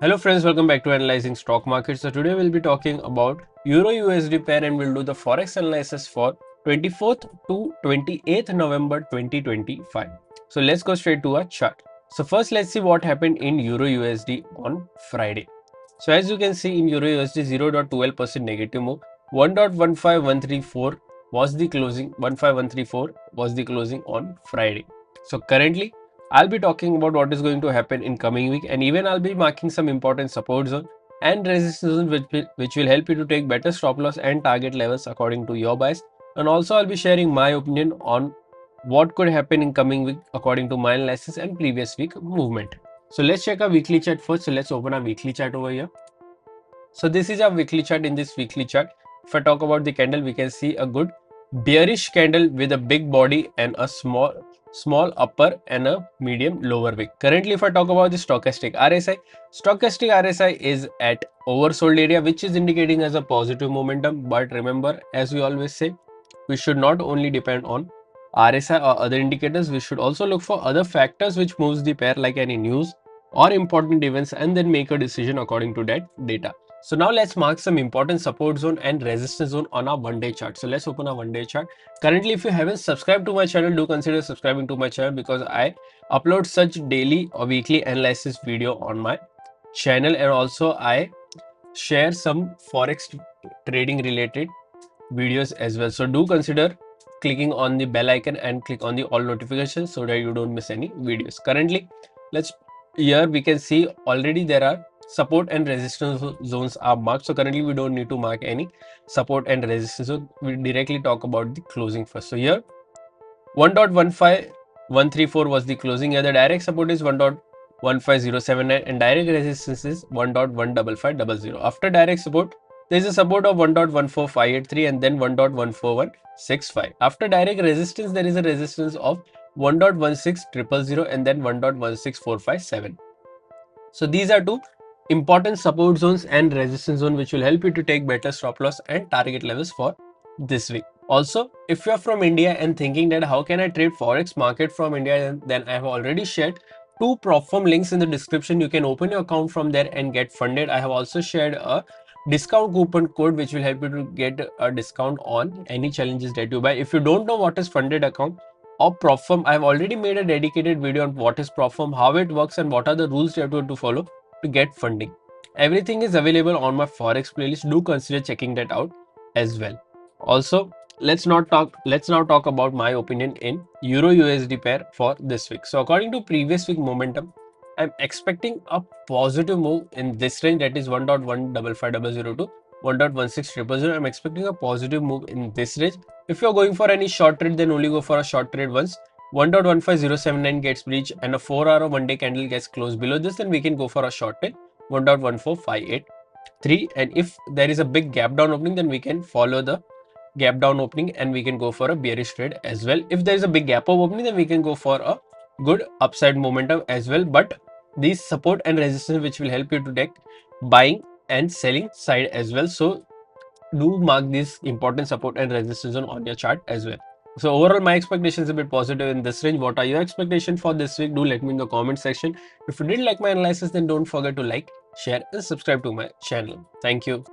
Hello friends, welcome back to Analyzing Stock Market. So today we'll be talking about Euro USD pair and we'll do the Forex analysis for 24th to 28th November 2025. So let's go straight to our chart. So first let's see what happened in Euro USD on Friday. So as you can see in Euro USD 0.12% negative move, 1.15134 was the closing, 15134 was the closing on Friday. So currently I'll be talking about what is going to happen in coming week, and even I'll be marking some important support zone and resistance zone which will help you to take better stop loss and target levels according to your bias. And also I'll be sharing my opinion on what could happen in coming week according to my analysis and previous week movement. So let's check our weekly chart first. So let's open our weekly chart over here. So this is our weekly chart. In this weekly chart, if I talk about the candle, we can see a good bearish candle with a big body and a small upper and a medium lower wick. Currently, if I talk about the stochastic RSI is at oversold area, which is indicating as a positive momentum. But remember, as we always say, we should not only depend on RSI or other indicators. We should also look for other factors which moves the pair, like any news or important events, and then make a decision according to that data. So now let's mark some important support zone and resistance zone on our one-day chart. So let's open our one-day chart. Currently, if you haven't subscribed to my channel, do consider subscribing to my channel because I upload such daily or weekly analysis video on my channel, and also I share some forex trading related videos as well. So do consider clicking on the bell icon and click on the all notifications so that you don't miss any videos. Currently, here we can see already there are support and resistance zones are marked. So currently we don't need to mark any support and resistance. So we directly talk about the closing first. So here 1.15134 was the closing. Here the direct support is 1.15079 and direct resistance is 1.15500. After direct support, there is a support of 1.14583 and then 1.14165. After direct resistance, there is a resistance of 1.16000 and then 1.16457. So these are two important support zones and resistance zone which will help you to take better stop loss and target levels for this week. Also, if you are from India and thinking that how can I trade forex market from India, then I have already shared two prop firm links in the description. You can open your account from there and get funded. I have also shared a discount coupon code which will help you to get a discount on any challenges that you buy. If you don't know what is funded account or prop firm, I have already made a dedicated video on what is prop firm, how it works, and what are the rules you have to follow to get funding. Everything is available on my forex playlist. Do consider checking that out as well. Also, let's now talk about my opinion in Euro USD pair for this week. So according to previous week momentum, I'm expecting a positive move in this range, that is 1.15500 to 1.16000. I'm expecting a positive move in this range. If you're going for any short trade, then only go for a short trade once 1.15079 gets breached and a 4-hour one-day candle gets closed below this, then we can go for a short trade 1.14583. And if there is a big gap down opening, then we can follow the gap down opening and we can go for a bearish trade as well. If there is a big gap up opening, then we can go for a good upside momentum as well. But these support and resistance which will help you to take buying and selling side as well. So do mark this important support and resistance on your chart as well. So overall, my expectations a bit positive in this range. What are your expectations for this week? Do let me in the comment section. If you didn't like my analysis, then don't forget to like, share and subscribe to my channel. Thank you.